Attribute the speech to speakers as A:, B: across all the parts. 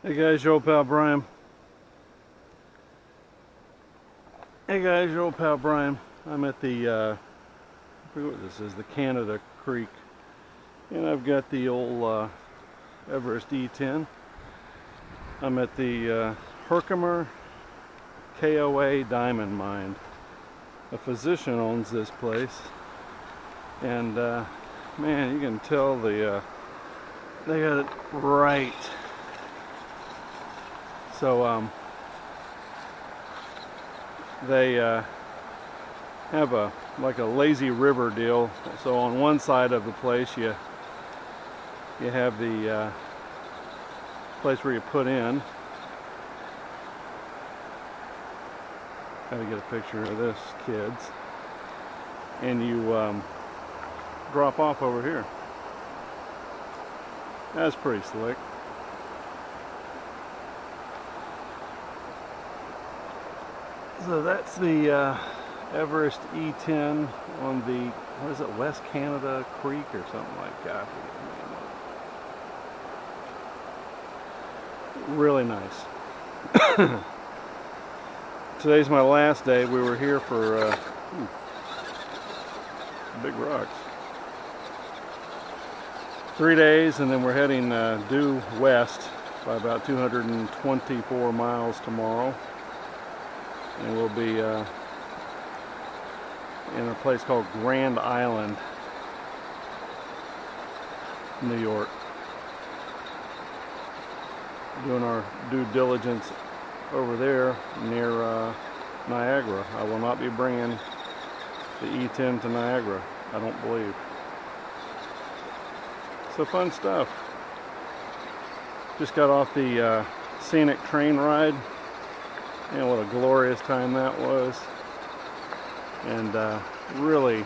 A: Hey guys, your old pal Brian. Hey guys, your old pal Brian. I'm at the, I forget what this is, the Canada Creek. And I've got the old Everest E-10. I'm at the Herkimer KOA diamond mine. A physician owns this place. And man, you can tell they got it right. So they have like a lazy river deal. So on one side of the place you have the place where you put in. Gotta get a picture of this, kids. And you drop off over here. That's pretty slick. So that's the Everest E-10 on the, what is it, West Canada Creek or something like that. Really nice. Today's my last day. We were here for big rocks. 3 days, and then we're heading due west by about 224 miles tomorrow. And we'll be in a place called Grand Island, New York. Doing our due diligence over there near Niagara. I will not be bringing the E-10 to Niagara, I don't believe. So fun stuff. Just got off the scenic train ride. And what a glorious time that was. And really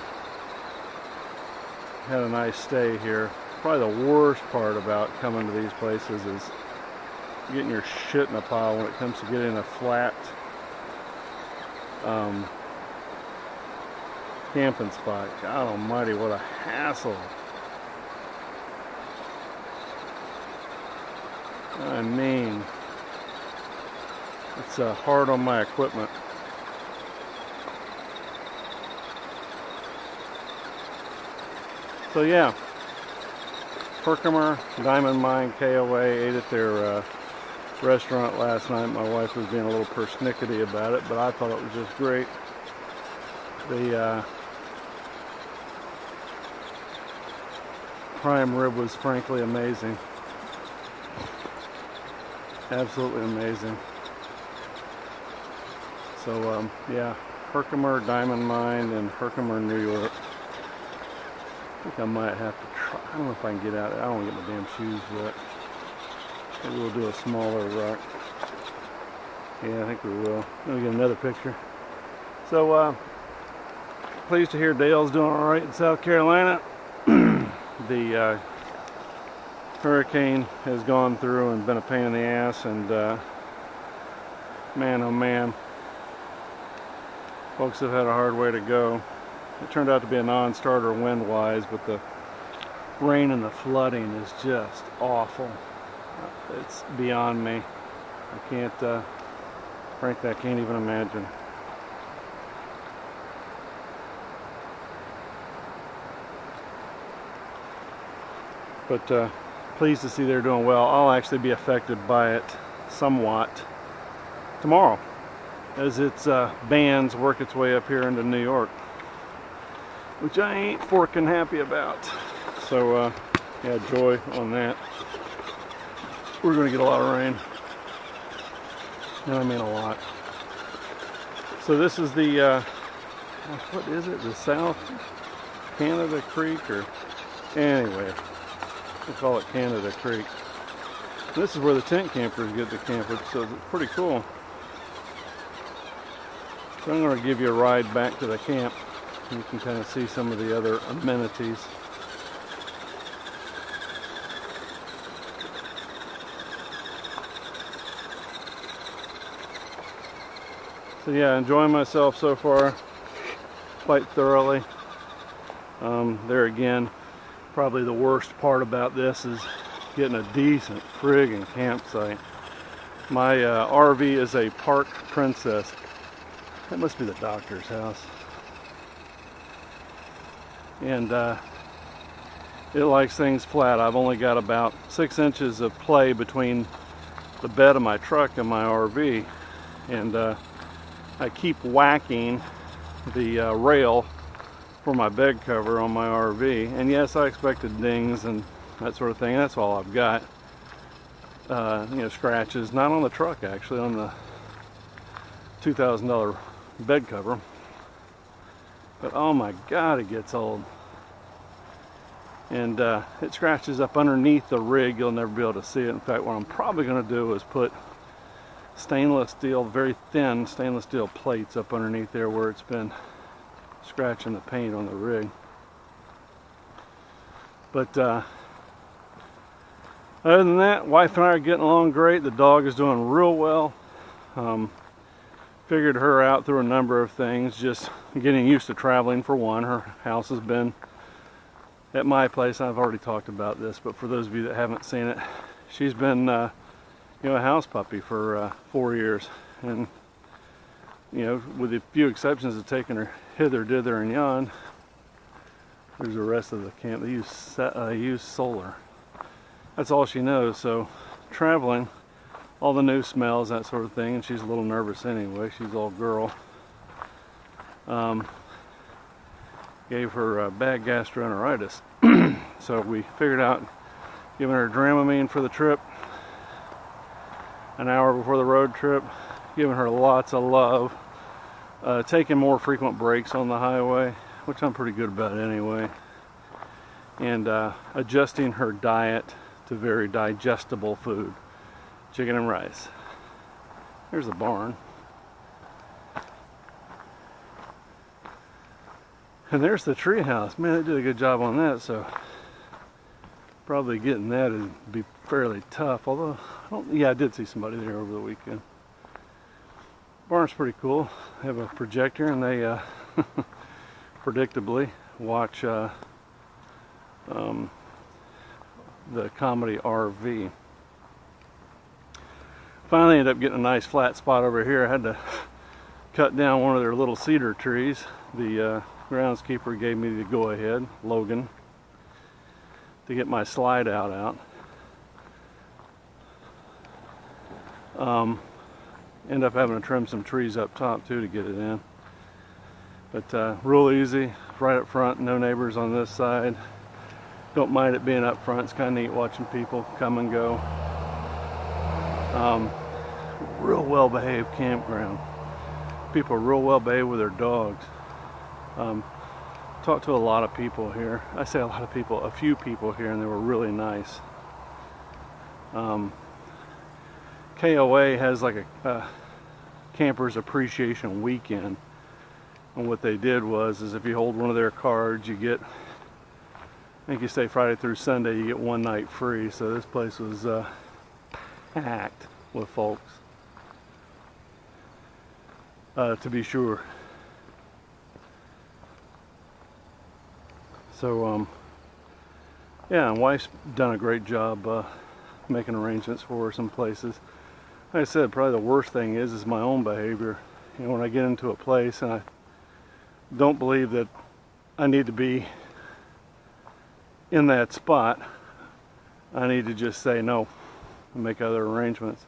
A: had a nice stay here. Probably the worst part about coming to these places is getting your shit in a pile when it comes to getting a flat camping spot. God almighty, what a hassle. I mean, it's hard on my equipment. So yeah, Herkimer Diamond Mine KOA. Ate at their restaurant last night. My wife was being a little persnickety about it, but I thought it was just great. The prime rib was frankly amazing. Absolutely amazing. So yeah, Herkimer Diamond Mine in Herkimer, New York. I think I might have to try. I don't know if I can get out. I don't want to get my damn shoes wet. Maybe we'll do a smaller rock. Yeah, I think we will. Let me get another picture. So pleased to hear Dale's doing all right in South Carolina. The hurricane has gone through and been a pain in the ass, and man, oh man, folks have had a hard way to go. It turned out to be a non-starter wind-wise, but the rain and the flooding is just awful. It's beyond me. I can't, frankly, I can't even imagine. But pleased to see they're doing well. I'll actually be affected by it somewhat tomorrow, as its bands work its way up here into New York, which I ain't forking happy about. So yeah, joy on that. We're going to get a lot of rain, and I mean a lot. So this is the what is it, the South Canada Creek, or anyway, we'll call it Canada Creek. This is where the tent campers get to camp, so it's pretty cool. So I'm going to give you a ride back to the camp. You can kind of see some of the other amenities. So yeah, enjoying myself so far quite thoroughly. There again, probably the worst part about this is getting a decent friggin' campsite. My RV is a Park Princess. That must be the doctor's house. And it likes things flat. I've only got about 6 inches of play between the bed of my truck and my RV. And I keep whacking the rail for my bed cover on my RV. And yes, I expected dings and that sort of thing. That's all I've got. You know, scratches, not on the truck actually, on the $2,000 bed cover. But oh my God, it gets old. And it scratches up underneath the rig. You'll never be able to see it. In fact, what I'm probably going to do is put stainless steel, very thin stainless steel plates up underneath there where it's been scratching the paint on the rig. But other than that, wife and I are getting along great. The dog is doing real well. Figured her out through a number of things, just getting used to traveling for one. Her house has been at my place. I've already talked about this, but for those of you that haven't seen it, she's been you know, a house puppy for 4 years. And you know, with a few exceptions of taking her hither, dither, and yon, there's the rest of the camp. They use solar. That's all she knows. So traveling, all the new smells, that sort of thing, and she's a little nervous anyway. She's all girl. Gave her bad gastroenteritis. So we figured out giving her Dramamine for the trip, an hour before the road trip, giving her lots of love, taking more frequent breaks on the highway, which I'm pretty good about anyway, and adjusting her diet to very digestible food, chicken and rice. There's the barn. And there's the tree house. Man, they did a good job on that, so probably getting that would be fairly tough. Although, yeah, I did see somebody there over the weekend. Barn's pretty cool. They have a projector, and they predictably watch the comedy RV. Finally ended up getting a nice flat spot over here. I had to cut down one of their little cedar trees. The groundskeeper gave me the go-ahead, Logan, to get my slide out. End up having to trim some trees up top too to get it in. But real easy, right up front, no neighbors on this side. Don't mind it being up front. It's kind of neat watching people come and go. Real well behaved campground. People are real well behaved with their dogs. Talked to a lot of people here. I say a lot of people, a few people here, and they were really nice. KOA has like a campers appreciation weekend, and what they did was if you hold one of their cards, you get, I think you stay Friday through Sunday, you get one night free. So this place was packed with folks, to be sure. So yeah, and wife's done a great job making arrangements for her some places. Like I said, probably the worst thing is my own behavior. You know, when I get into a place and I don't believe that I need to be in that spot, I need to just say no and make other arrangements.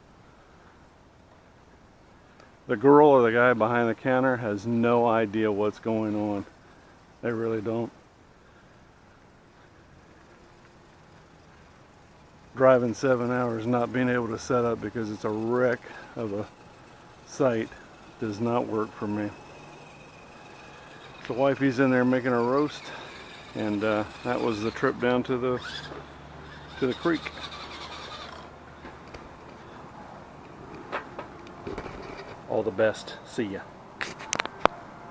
A: The girl or the guy behind the counter has no idea what's going on. They really don't. Driving 7 hours, not being able to set up because it's a wreck of a site, does not work for me. The wifey's in there making a roast, and that was the trip down to the creek. All the best. See ya.